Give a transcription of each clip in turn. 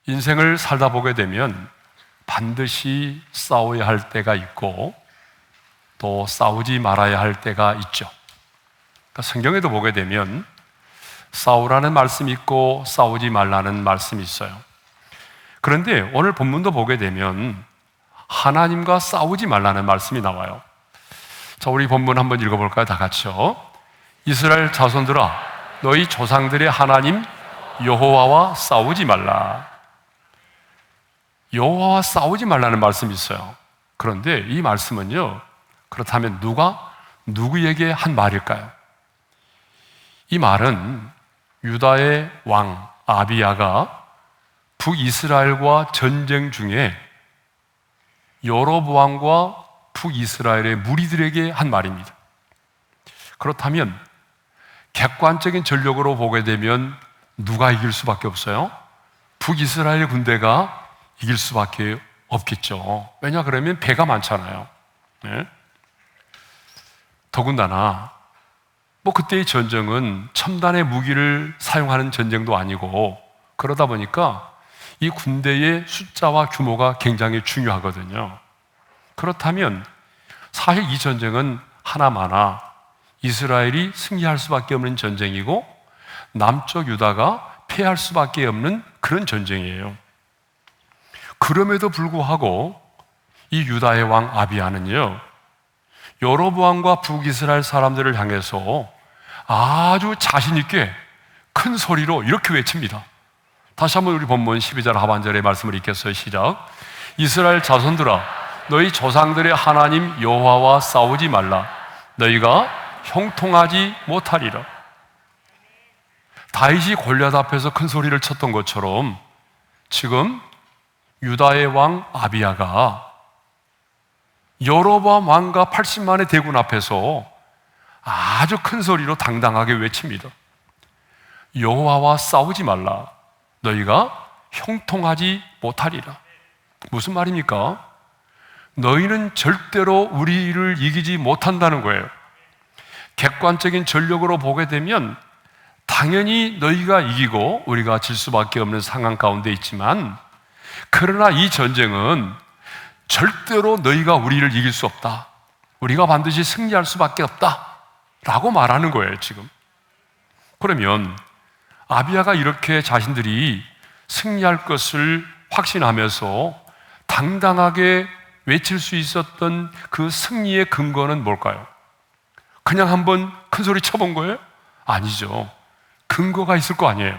인생을 살다 보게 되면 반드시 싸워야 할 때가 있고 또 싸우지 말아야 할 때가 있죠. 그러니까 성경에도 보게 되면 싸우라는 말씀이 있고 싸우지 말라는 말씀이 있어요. 그런데 오늘 본문도 보게 되면 하나님과 싸우지 말라는 말씀이 나와요. 자, 우리 본문 한번 읽어볼까요? 다 같이요. 이스라엘 자손들아, 너희 조상들의 하나님 여호와와 싸우지 말라. 여호와와 싸우지 말라는 말씀이 있어요. 그런데 이 말씀은요, 그렇다면 누가 누구에게 한 말일까요? 이 말은 유다의 왕 아비야가 북이스라엘과 전쟁 중에 여로보암과 북이스라엘의 무리들에게 한 말입니다. 그렇다면 객관적인 전력으로 보게 되면 누가 이길 수밖에 없어요? 북이스라엘 군대가 이길 수밖에 없겠죠. 왜냐 그러면 배가 많잖아요. 네? 더군다나 그때의 전쟁은 첨단의 무기를 사용하는 전쟁도 아니고 그러다 보니까 이 군대의 숫자와 규모가 굉장히 중요하거든요. 그렇다면 사실 이 전쟁은 하나마나 이스라엘이 승리할 수밖에 없는 전쟁이고 남쪽 유다가 패할 수밖에 없는 그런 전쟁이에요. 그럼에도 불구하고 이 유다의 왕 아비야는요, 여로보암과 북이스라엘 사람들을 향해서 아주 자신 있게 큰 소리로 이렇게 외칩니다. 다시 한번 우리 본문 12절 하반절의 말씀을 읽겠어요. 시작. 이스라엘 자손들아, 너희 조상들의 하나님 여호와와 싸우지 말라. 너희가 형통하지 못하리라. 다윗이 골리앗 앞에서 큰 소리를 쳤던 것처럼 지금 유다의 왕 아비야가 여로보암 왕과 80만의 대군 앞에서 아주 큰 소리로 당당하게 외칩니다. 여호와와 싸우지 말라. 너희가 형통하지 못하리라. 무슨 말입니까? 너희는 절대로 우리를 이기지 못한다는 거예요. 객관적인 전력으로 보게 되면 당연히 너희가 이기고 우리가 질 수밖에 없는 상황 가운데 있지만, 그러나 이 전쟁은 절대로 너희가 우리를 이길 수 없다. 우리가 반드시 승리할 수밖에 없다. 라고 말하는 거예요, 지금. 그러면 아비야가 이렇게 자신들이 승리할 것을 확신하면서 당당하게 외칠 수 있었던 그 승리의 근거는 뭘까요? 그냥 한번 큰 소리 쳐본 거예요? 아니죠. 근거가 있을 거 아니에요.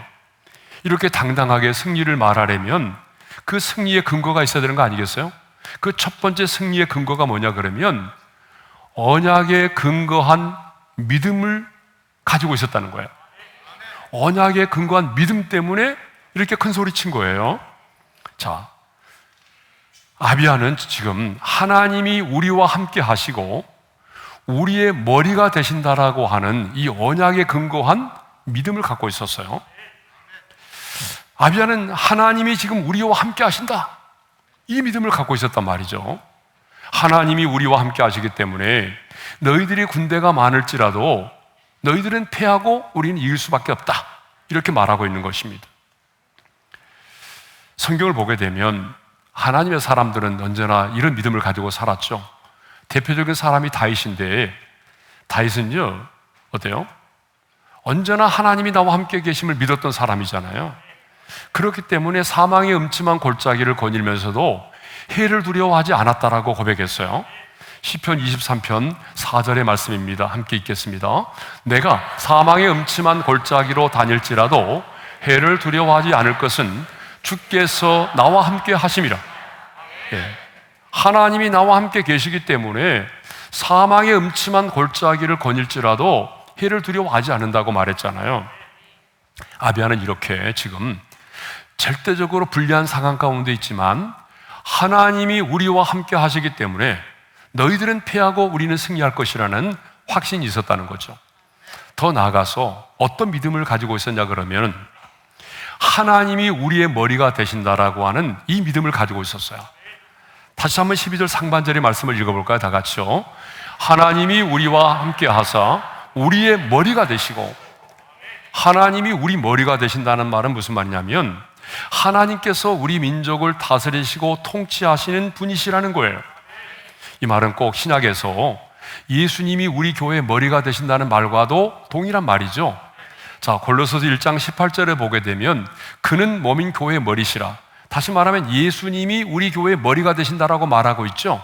이렇게 당당하게 승리를 말하려면 그 승리의 근거가 있어야 되는 거 아니겠어요? 그 첫 번째 승리의 근거가 뭐냐 그러면 언약에 근거한 믿음을 가지고 있었다는 거예요. 언약에 근거한 믿음 때문에 이렇게 큰 소리 친 거예요. 자, 아비야는 지금 하나님이 우리와 함께 하시고 우리의 머리가 되신다라고 하는 이 언약에 근거한 믿음을 갖고 있었어요. 아비야는 하나님이 지금 우리와 함께 하신다, 이 믿음을 갖고 있었단 말이죠. 하나님이 우리와 함께 하시기 때문에 너희들이 군대가 많을지라도 너희들은 패하고 우리는 이길 수밖에 없다, 이렇게 말하고 있는 것입니다. 성경을 보게 되면 하나님의 사람들은 언제나 이런 믿음을 가지고 살았죠. 대표적인 사람이 다윗인데, 다윗은요 어때요? 언제나 하나님이 나와 함께 계심을 믿었던 사람이잖아요. 그렇기 때문에 사망의 음침한 골짜기를 거닐면서도 해를 두려워하지 않았다라고 고백했어요. 시편 23편 4절의 말씀입니다. 함께 읽겠습니다. 내가 사망의 음침한 골짜기로 다닐지라도 해를 두려워하지 않을 것은 주께서 나와 함께 하심이라. 예. 하나님이 나와 함께 계시기 때문에 사망의 음침한 골짜기를 거닐지라도 해를 두려워하지 않는다고 말했잖아요. 아비야는 이렇게 지금 절대적으로 불리한 상황 가운데 있지만 하나님이 우리와 함께 하시기 때문에 너희들은 패하고 우리는 승리할 것이라는 확신이 있었다는 거죠. 더 나아가서 어떤 믿음을 가지고 있었냐 그러면 하나님이 우리의 머리가 되신다라고 하는 이 믿음을 가지고 있었어요. 다시 한번 12절 상반절의 말씀을 읽어볼까요? 다 같이요. 하나님이 우리와 함께 하사 우리의 머리가 되시고, 하나님이 우리 머리가 되신다는 말은 무슨 말이냐면 하나님께서 우리 민족을 다스리시고 통치하시는 분이시라는 거예요. 이 말은 꼭 신약에서 예수님이 우리 교회의 머리가 되신다는 말과도 동일한 말이죠. 자, 골로새서 1장 18절에 보게 되면 그는 몸인 교회의 머리시라. 다시 말하면 예수님이 우리 교회의 머리가 되신다라고 말하고 있죠.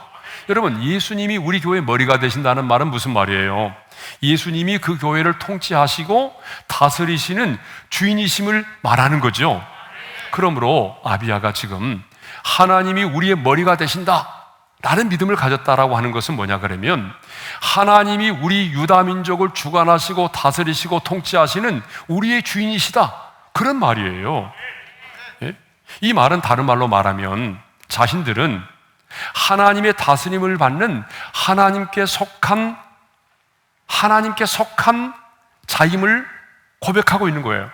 여러분, 예수님이 우리 교회의 머리가 되신다는 말은 무슨 말이에요? 예수님이 그 교회를 통치하시고 다스리시는 주인이심을 말하는 거죠. 그러므로 아비야가 지금 하나님이 우리의 머리가 되신다 라는 믿음을 가졌다라고 하는 것은 뭐냐 그러면 하나님이 우리 유다 민족을 주관하시고 다스리시고 통치하시는 우리의 주인이시다, 그런 말이에요. 예? 이 말은 다른 말로 말하면 자신들은 하나님의 다스림을 받는 하나님께 속한 자임을 고백하고 있는 거예요.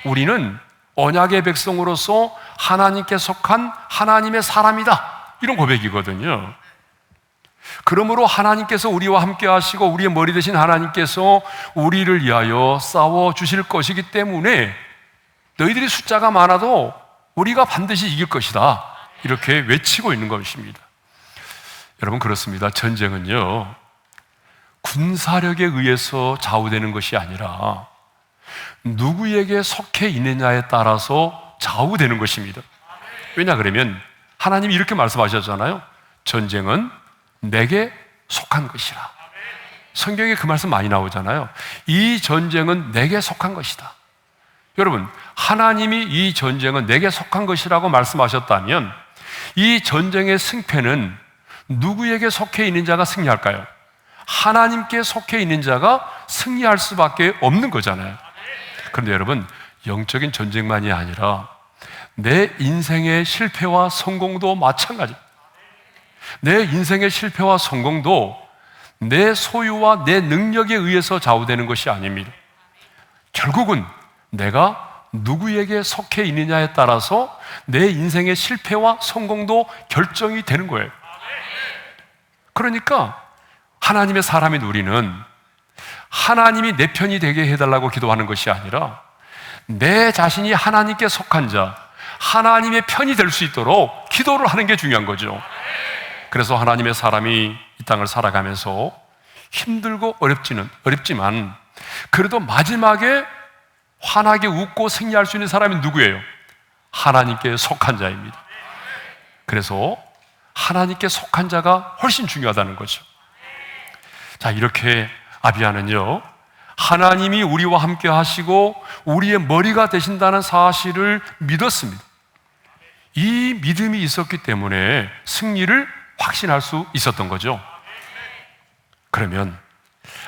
우리는 언약의 백성으로서 하나님께 속한 하나님의 사람이다, 이런 고백이거든요. 그러므로 하나님께서 우리와 함께 하시고 우리의 머리 되신 하나님께서 우리를 위하여 싸워 주실 것이기 때문에 너희들이 숫자가 많아도 우리가 반드시 이길 것이다, 이렇게 외치고 있는 것입니다. 여러분, 그렇습니다. 전쟁은요, 군사력에 의해서 좌우되는 것이 아니라 누구에게 속해 있느냐에 따라서 좌우되는 것입니다. 왜냐 그러면 하나님이 이렇게 말씀하셨잖아요. 전쟁은 내게 속한 것이라. 성경에 그 말씀 많이 나오잖아요. 이 전쟁은 내게 속한 것이다. 여러분, 하나님이 이 전쟁은 내게 속한 것이라고 말씀하셨다면 이 전쟁의 승패는 누구에게 속해 있는 자가 승리할까요? 하나님께 속해 있는 자가 승리할 수밖에 없는 거잖아요. 그런데 여러분, 영적인 전쟁만이 아니라 내 인생의 실패와 성공도 마찬가지입니다. 내 인생의 실패와 성공도 내 소유와 내 능력에 의해서 좌우되는 것이 아닙니다. 결국은 내가 누구에게 속해 있느냐에 따라서 내 인생의 실패와 성공도 결정이 되는 거예요. 그러니까 하나님의 사람인 우리는 하나님이 내 편이 되게 해달라고 기도하는 것이 아니라 내 자신이 하나님께 속한 자, 하나님의 편이 될 수 있도록 기도를 하는 게 중요한 거죠. 그래서 하나님의 사람이 이 땅을 살아가면서 힘들고 어렵지만 그래도 마지막에 환하게 웃고 승리할 수 있는 사람이 누구예요? 하나님께 속한 자입니다. 그래서 하나님께 속한 자가 훨씬 중요하다는 거죠. 자, 이렇게 아비야는요, 하나님이 우리와 함께 하시고 우리의 머리가 되신다는 사실을 믿었습니다. 이 믿음이 있었기 때문에 승리를 확신할 수 있었던 거죠. 그러면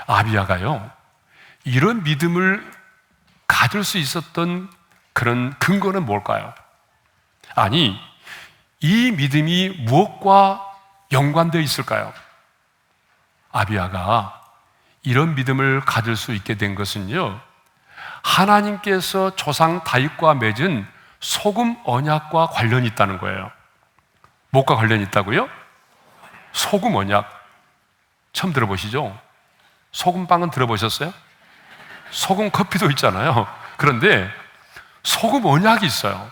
아비야가요, 이런 믿음을 가질 수 있었던 그런 근거는 뭘까요? 아니, 이 믿음이 무엇과 연관되어 있을까요? 아비야가 이런 믿음을 가질 수 있게 된 것은요, 하나님께서 조상 다윗과 맺은 소금 언약과 관련이 있다는 거예요. 뭐가 관련이 있다고요? 소금 언약. 처음 들어보시죠? 소금빵은 들어보셨어요? 소금 커피도 있잖아요. 그런데 소금 언약이 있어요.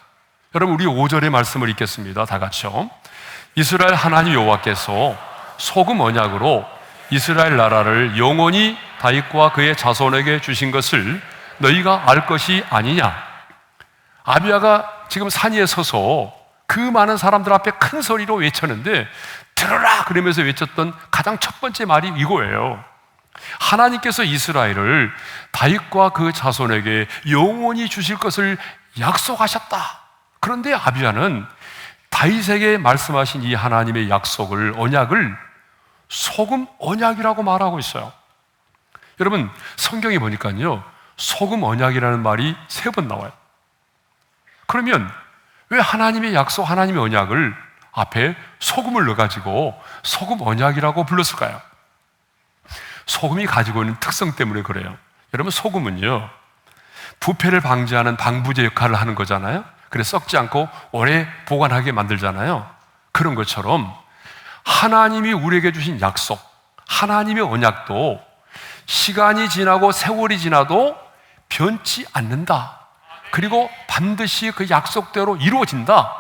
여러분, 우리 5절의 말씀을 읽겠습니다. 다 같이요. 이스라엘 하나님 여호와께서 소금 언약으로 이스라엘 나라를 영원히 다윗과 그의 자손에게 주신 것을 너희가 알 것이 아니냐. 아비야가 지금 산 위에 서서 그 많은 사람들 앞에 큰 소리로 외쳤는데 들어라 그러면서 외쳤던 가장 첫 번째 말이 이거예요. 하나님께서 이스라엘을 다윗과 그 자손에게 영원히 주실 것을 약속하셨다. 그런데 아비야는 다윗에게 말씀하신 이 하나님의 약속을, 언약을 소금 언약이라고 말하고 있어요. 여러분, 성경에 보니까요, 소금 언약이라는 말이 3번 나와요. 그러면 왜 하나님의 약속, 하나님의 언약을 앞에 소금을 넣어가지고 소금 언약이라고 불렀을까요? 소금이 가지고 있는 특성 때문에 그래요. 여러분, 소금은요, 부패를 방지하는 방부제 역할을 하는 거잖아요. 그래서 썩지 않고 오래 보관하게 만들잖아요. 그런 것처럼 하나님이 우리에게 주신 약속, 하나님의 언약도 시간이 지나고 세월이 지나도 변치 않는다. 그리고 반드시 그 약속대로 이루어진다.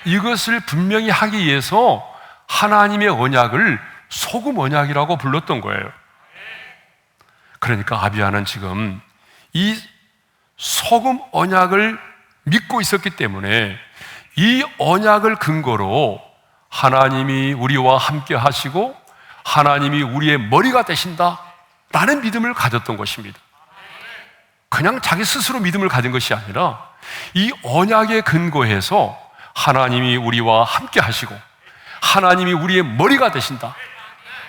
이것을 분명히 하기 위해서 하나님의 언약을 소금 언약이라고 불렀던 거예요. 그러니까 아비야는 지금 이 소금 언약을 믿고 있었기 때문에 이 언약을 근거로 하나님이 우리와 함께 하시고 하나님이 우리의 머리가 되신다 라는 믿음을 가졌던 것입니다. 그냥 자기 스스로 믿음을 가진 것이 아니라 이 언약에 근거해서 하나님이 우리와 함께 하시고 하나님이 우리의 머리가 되신다,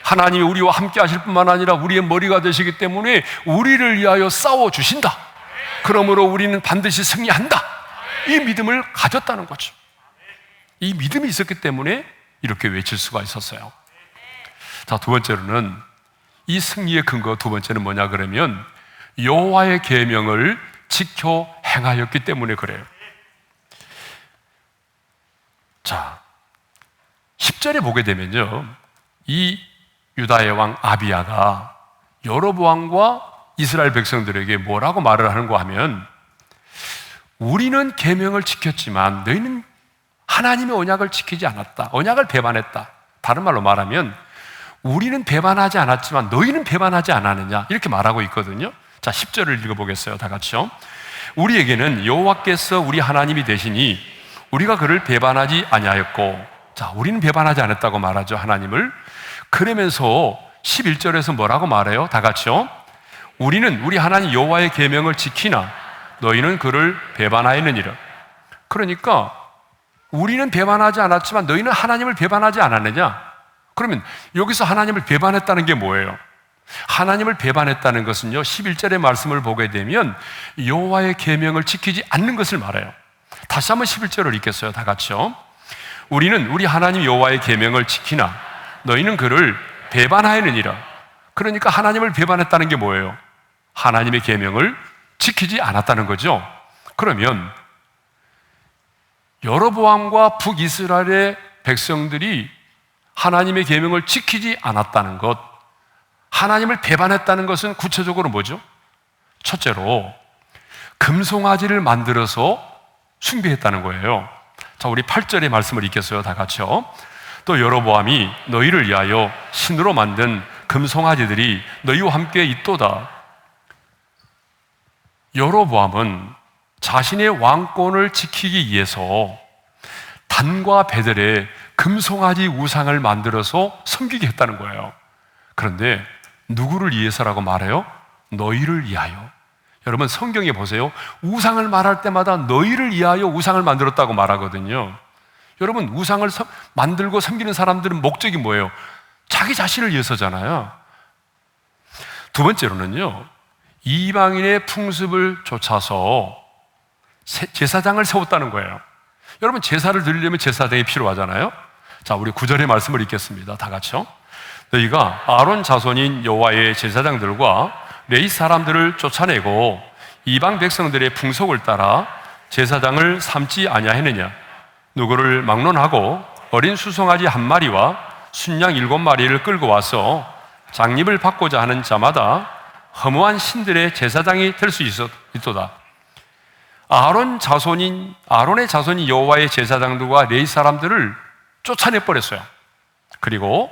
하나님이 우리와 함께 하실 뿐만 아니라 우리의 머리가 되시기 때문에 우리를 위하여 싸워주신다, 그러므로 우리는 반드시 승리한다, 이 믿음을 가졌다는 거죠. 이 믿음이 있었기 때문에 이렇게 외칠 수가 있었어요. 자, 두 번째로는 이 승리의 근거 두 번째는 뭐냐 그러면 여호와의 계명을 지켜 행하였기 때문에 그래요. 자, 10절에 보게 되면요, 이 유다의 왕 아비야가 여로보암과 이스라엘 백성들에게 뭐라고 말을 하는가 하면, 우리는 계명을 지켰지만 너희는 하나님의 언약을 지키지 않았다, 언약을 배반했다. 다른 말로 말하면 우리는 배반하지 않았지만 너희는 배반하지 않았느냐, 이렇게 말하고 있거든요. 자, 10절을 읽어보겠어요. 다 같이요. 우리에게는 여호와께서 우리 하나님이 되시니 우리가 그를 배반하지 아니하였고, 자, 우리는 배반하지 않았다고 말하죠, 하나님을. 그러면서 11절에서 뭐라고 말해요? 다 같이요. 우리는 우리 하나님 여호와의 계명을 지키나 너희는 그를 배반하였느니라. 그러니까 우리는 배반하지 않았지만 너희는 하나님을 배반하지 않았느냐? 그러면 여기서 하나님을 배반했다는 게 뭐예요? 하나님을 배반했다는 것은요, 11절의 말씀을 보게 되면 여호와의 계명을 지키지 않는 것을 말해요. 다시 한번 11절을 읽겠어요. 다 같이요. 우리는 우리 하나님 여호와의 계명을 지키나 너희는 그를 배반하였느니라. 그러니까 하나님을 배반했다는 게 뭐예요? 하나님의 계명을 지키지 않았다는 거죠. 그러면 여로보암과 북이스라엘의 백성들이 하나님의 계명을 지키지 않았다는 것, 하나님을 배반했다는 것은 구체적으로 뭐죠? 첫째로 금송아지를 만들어서 숭배했다는 거예요. 자, 우리 8절의 말씀을 읽겠어요. 다 같이요. 또 여로보암이 너희를 위하여 신으로 만든 금송아지들이 너희와 함께 있도다. 여로보암은 자신의 왕권을 지키기 위해서 단과 베델에 금송아지 우상을 만들어서 섬기게 했다는 거예요. 그런데 누구를 위해서라고 말해요? 너희를 위하여. 여러분, 성경에 보세요. 우상을 말할 때마다 너희를 위하여 우상을 만들었다고 말하거든요. 여러분, 우상을 만들고 섬기는 사람들은 목적이 뭐예요? 자기 자신을 위해서잖아요. 두 번째로는요, 이방인의 풍습을 쫓아서 제사장을 세웠다는 거예요. 여러분, 제사를 드리려면 제사장이 필요하잖아요. 자, 우리 9절의 말씀을 읽겠습니다. 다 같이요. 너희가 아론 자손인 여호와의 제사장들과 레위 사람들을 쫓아내고 이방 백성들의 풍속을 따라 제사장을 삼지 아니하느냐? 누구를 막론하고 어린 수송아지 한 마리와 순양 7마리를 끌고 와서 장립을 받고자 하는 자마다 허무한 신들의 제사장이 될 수 있도다. 아론의 자손인 여호와의 제사장들과 레위 사람들을 쫓아내 버렸어요. 그리고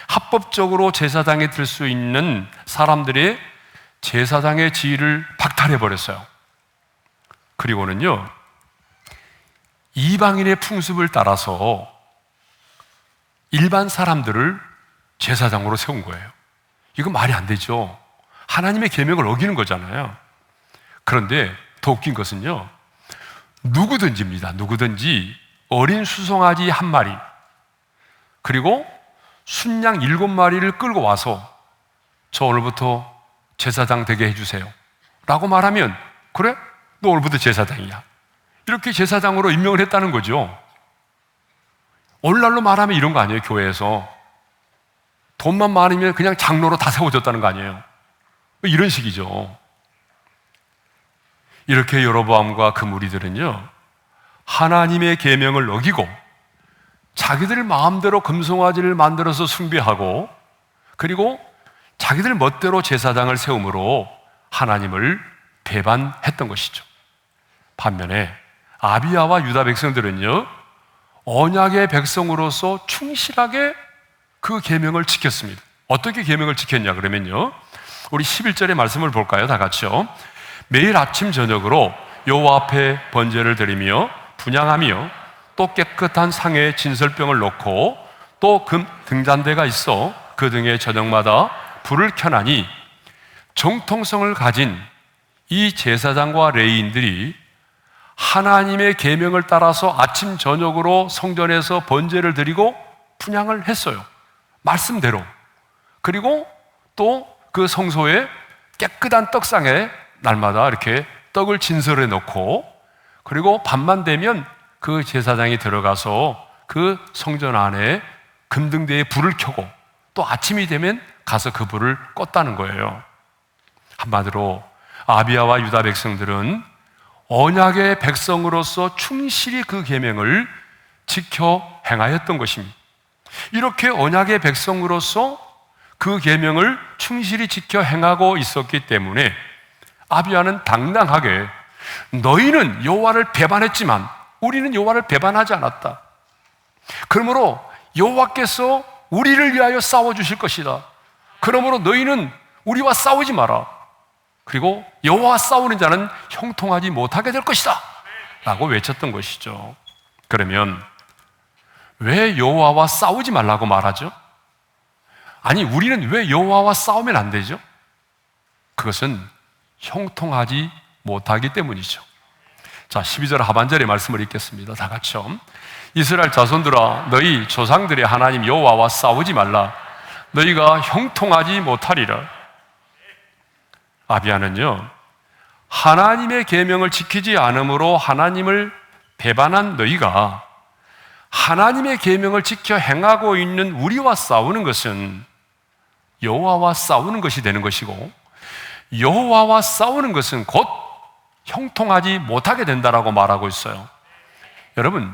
합법적으로 제사장이 될 수 있는 사람들의 제사장의 지위를 박탈해 버렸어요. 그리고는요, 이방인의 풍습을 따라서 일반 사람들을 제사장으로 세운 거예요. 이거 말이 안 되죠. 하나님의 계명을 어기는 거잖아요. 그런데 더 웃긴 것은요, 누구든지 어린 수송아지 한 마리 그리고 순양 7마리를 끌고 와서 저 오늘부터 제사장 되게 해주세요 라고 말하면, 그래? 너 오늘부터 제사장이야, 이렇게 제사장으로 임명을 했다는 거죠. 오늘날로 말하면 이런 거 아니에요? 교회에서 돈만 많으면 그냥 장로로 다 세워졌다는 거 아니에요? 이런 식이죠. 이렇게 여로보암과 그 무리들은요, 하나님의 계명을 어기고 자기들 마음대로 금송아지를 만들어서 숭배하고, 그리고 자기들 멋대로 제사장을 세움으로 하나님을 배반했던 것이죠. 반면에 아비야와 유다 백성들은요, 언약의 백성으로서 충실하게 그 계명을 지켰습니다. 어떻게 계명을 지켰냐 그러면요, 우리 11절의 말씀을 볼까요? 다 같이요. 매일 아침 저녁으로 여호와 앞에 번제를 드리며 분향하며 또 깨끗한 상에 진설병을 놓고 또 금 등잔대가 있어 그 등에 저녁마다 불을 켜나니 정통성을 가진 이 제사장과 레위인들이 하나님의 계명을 따라서 아침 저녁으로 성전에서 번제를 드리고 분향을 했어요. 말씀대로. 그리고 또 그 성소에 깨끗한 떡상에 날마다 이렇게 떡을 진설해 놓고, 그리고 밤만 되면 그 제사장이 들어가서 그 성전 안에 금등대에 불을 켜고 또 아침이 되면 가서 그 불을 껐다는 거예요. 한마디로 아비야와 유다 백성들은 언약의 백성으로서 충실히 그 계명을 지켜 행하였던 것입니다. 이렇게 언약의 백성으로서 그 계명을 충실히 지켜 행하고 있었기 때문에 아비야는 당당하게 너희는 여호와를 배반했지만 우리는 여호와를 배반하지 않았다. 그러므로 여호와께서 우리를 위하여 싸워주실 것이다. 그러므로 너희는 우리와 싸우지 마라. 그리고 여호와와 싸우는 자는 형통하지 못하게 될 것이다 라고 외쳤던 것이죠. 그러면 왜 여호와와 싸우지 말라고 말하죠? 아니, 우리는 왜 여호와와 싸우면 안 되죠? 그것은 형통하지 못하기 때문이죠. 자, 12절 하반절의 말씀을 읽겠습니다. 다 같이요. 이스라엘 자손들아, 너희 조상들의 하나님 여호와와 싸우지 말라. 너희가 형통하지 못하리라. 아비야는요, 하나님의 계명을 지키지 않음으로 하나님을 배반한 너희가 하나님의 계명을 지켜 행하고 있는 우리와 싸우는 것은 여호와와 싸우는 것이 되는 것이고, 여호와와 싸우는 것은 곧 형통하지 못하게 된다라고 말하고 있어요. 여러분,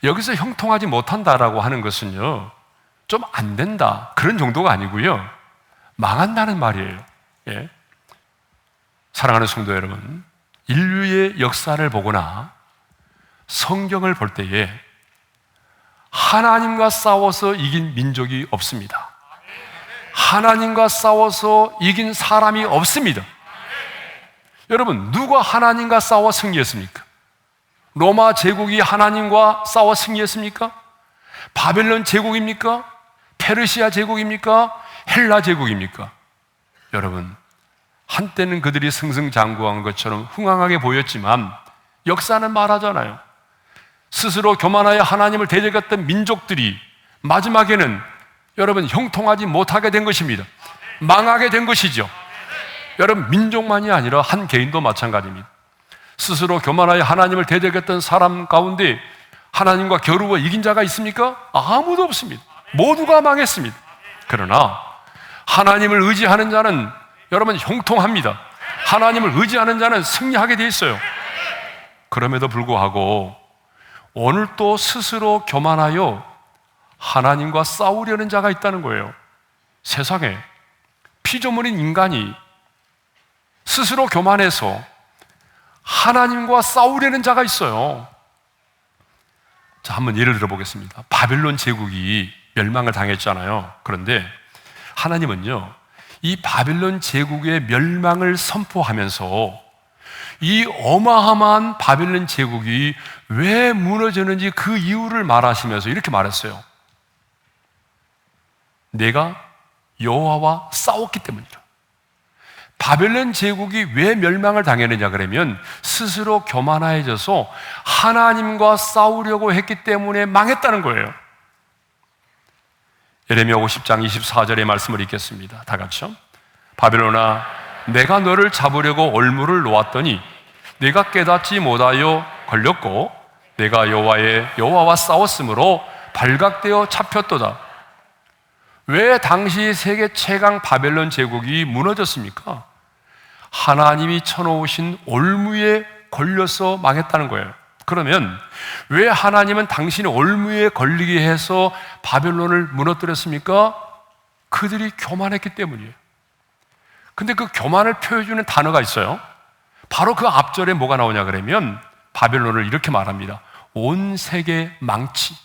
여기서 형통하지 못한다라고 하는 것은요, 좀 안 된다 그런 정도가 아니고요, 망한다는 말이에요. 예. 사랑하는 성도 여러분, 인류의 역사를 보거나 성경을 볼 때에 하나님과 싸워서 이긴 민족이 없습니다. 하나님과 싸워서 이긴 사람이 없습니다. 여러분, 누가 하나님과 싸워 승리했습니까? 로마 제국이 하나님과 싸워 승리했습니까? 바벨론 제국입니까? 페르시아 제국입니까? 헬라 제국입니까? 여러분, 한때는 그들이 승승장구한 것처럼 흥황하게 보였지만 역사는 말하잖아요. 스스로 교만하여 하나님을 대적했던 민족들이 마지막에는 여러분 형통하지 못하게 된 것입니다. 망하게 된 것이죠. 여러분, 민족만이 아니라 한 개인도 마찬가지입니다. 스스로 교만하여 하나님을 대적했던 사람 가운데 하나님과 겨루어 이긴 자가 있습니까? 아무도 없습니다. 모두가 망했습니다. 그러나 하나님을 의지하는 자는 여러분 형통합니다. 하나님을 의지하는 자는 승리하게 돼 있어요. 그럼에도 불구하고 오늘 또 스스로 교만하여 하나님과 싸우려는 자가 있다는 거예요. 세상에 피조물인 인간이 스스로 교만해서 하나님과 싸우려는 자가 있어요. 자, 한번 예를 들어보겠습니다. 바벨론 제국이 멸망을 당했잖아요. 그런데 하나님은요, 이 바벨론 제국의 멸망을 선포하면서 이 어마어마한 바벨론 제국이 왜 무너졌는지 그 이유를 말하시면서 이렇게 말했어요. 내가 여호와와 싸웠기 때문이라. 바벨론 제국이 왜 멸망을 당했느냐 그러면 스스로 교만해져서 하나님과 싸우려고 했기 때문에 망했다는 거예요. 예레미야 50장 24절의 말씀을 읽겠습니다. 다 같이요. 바벨론아, 내가 너를 잡으려고 올무를 놓았더니 내가 깨닫지 못하여 걸렸고 내가 여호와와 싸웠으므로 발각되어 잡혔도다. 왜 당시 세계 최강 바벨론 제국이 무너졌습니까? 하나님이 쳐놓으신 올무에 걸려서 망했다는 거예요. 그러면 왜 하나님은 당신의 올무에 걸리게 해서 바벨론을 무너뜨렸습니까? 그들이 교만했기 때문이에요. 근데 그 교만을 표해주는 단어가 있어요. 바로 그 앞절에 뭐가 나오냐 그러면 바벨론을 이렇게 말합니다. 온 세계 망치.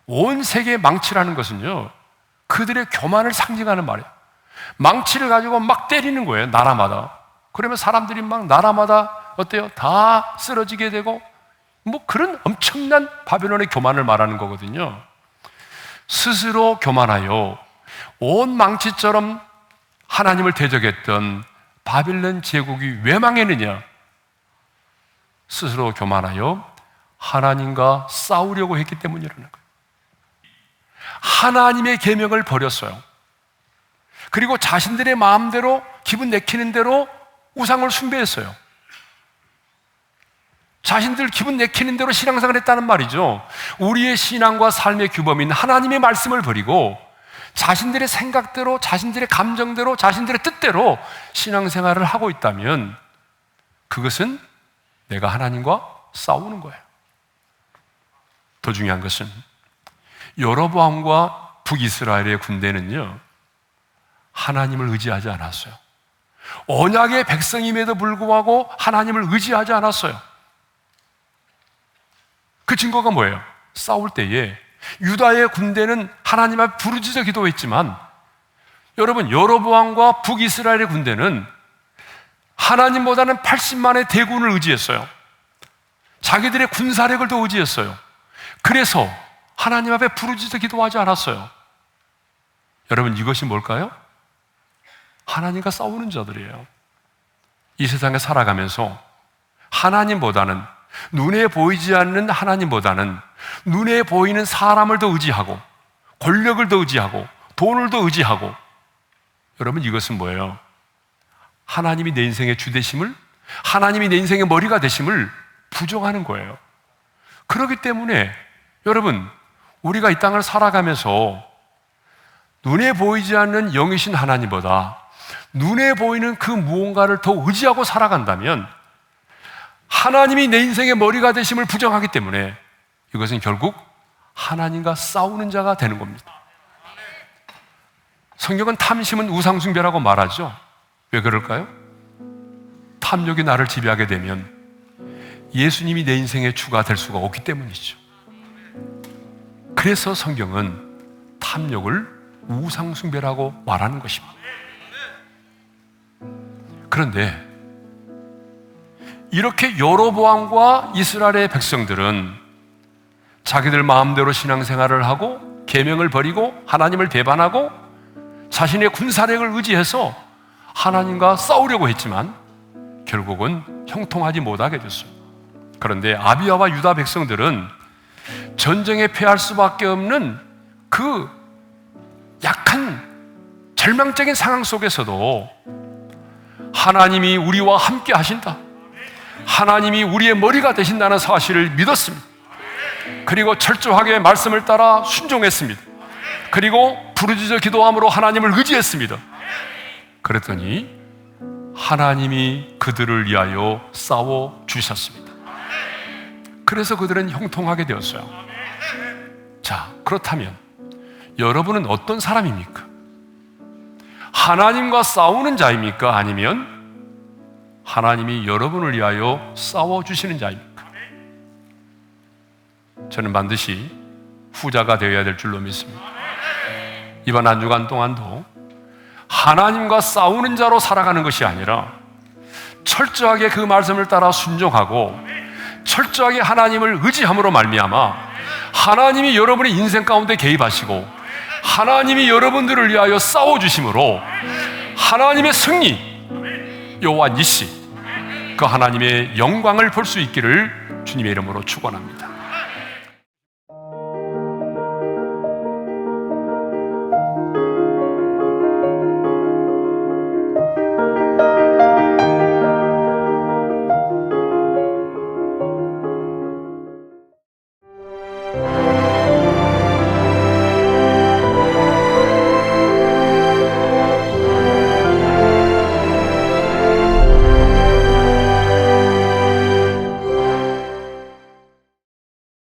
온 세계 망치라는 것은요, 그들의 교만을 상징하는 말이에요. 망치를 가지고 막 때리는 거예요, 나라마다. 그러면 사람들이 막 나라마다 어때요? 다 쓰러지게 되고, 뭐 그런 엄청난 바벨론의 교만을 말하는 거거든요. 스스로 교만하여 온 망치처럼 하나님을 대적했던 바벨론 제국이 왜 망했느냐? 스스로 교만하여 하나님과 싸우려고 했기 때문이라는 거예요. 하나님의 계명을 버렸어요. 그리고 자신들의 마음대로 기분 내키는 대로 우상을 숭배했어요. 자신들 기분 내키는 대로 신앙생활을 했다는 말이죠. 우리의 신앙과 삶의 규범인 하나님의 말씀을 버리고 자신들의 생각대로, 자신들의 감정대로, 자신들의 뜻대로 신앙생활을 하고 있다면 그것은 내가 하나님과 싸우는 거예요. 더 중요한 것은 여로보암과 북이스라엘의 군대는요, 하나님을 의지하지 않았어요. 언약의 백성임에도 불구하고 하나님을 의지하지 않았어요. 그 증거가 뭐예요? 싸울 때에 유다의 군대는 하나님 앞에 부르짖어 기도했지만, 여러분, 여로보암과 북이스라엘의 군대는 하나님보다는 80만의 대군을 의지했어요. 자기들의 군사력을 더 의지했어요. 그래서 하나님 앞에 부르짖어 기도하지 않았어요. 여러분, 이것이 뭘까요? 하나님과 싸우는 자들이에요. 이 세상에 살아가면서 하나님보다는, 눈에 보이지 않는 하나님보다는 눈에 보이는 사람을 더 의지하고, 권력을 더 의지하고, 돈을 더 의지하고, 여러분, 이것은 뭐예요? 하나님이 내 인생의 주 되심을, 하나님이 내 인생의 머리가 되심을 부정하는 거예요. 그렇기 때문에 여러분, 우리가 이 땅을 살아가면서 눈에 보이지 않는 영이신 하나님보다 눈에 보이는 그 무언가를 더 의지하고 살아간다면 하나님이 내 인생의 머리가 되심을 부정하기 때문에 이것은 결국 하나님과 싸우는 자가 되는 겁니다. 성경은 탐심은 우상숭배라고 말하죠. 왜 그럴까요? 탐욕이 나를 지배하게 되면 예수님이 내 인생의 주가 될 수가 없기 때문이죠. 그래서 성경은 탐욕을 우상숭배라고 말하는 것입니다. 그런데 이렇게 여로보암과 이스라엘의 백성들은 자기들 마음대로 신앙생활을 하고 계명을 버리고 하나님을 배반하고 자신의 군사력을 의지해서 하나님과 싸우려고 했지만 결국은 형통하지 못하게 됐어요. 그런데 아비야와 유다 백성들은 전쟁에 패할 수밖에 없는 그 약한 절망적인 상황 속에서도 하나님이 우리와 함께 하신다, 하나님이 우리의 머리가 되신다는 사실을 믿었습니다. 그리고 철저하게 말씀을 따라 순종했습니다. 그리고 부르짖어 기도함으로 하나님을 의지했습니다. 그랬더니 하나님이 그들을 위하여 싸워 주셨습니다. 그래서 그들은 형통하게 되었어요. 자, 그렇다면 여러분은 어떤 사람입니까? 하나님과 싸우는 자입니까? 아니면 하나님이 여러분을 위하여 싸워주시는 자입니까? 저는 반드시 후자가 되어야 될 줄로 믿습니다. 이번 한 주간 동안도 하나님과 싸우는 자로 살아가는 것이 아니라 철저하게 그 말씀을 따라 순종하고 철저하게 하나님을 의지함으로 말미암아 하나님이 여러분의 인생 가운데 개입하시고 하나님이 여러분들을 위하여 싸워주심으로 하나님의 승리, 여호와 니시, 그 하나님의 영광을 볼 수 있기를 주님의 이름으로 축원합니다.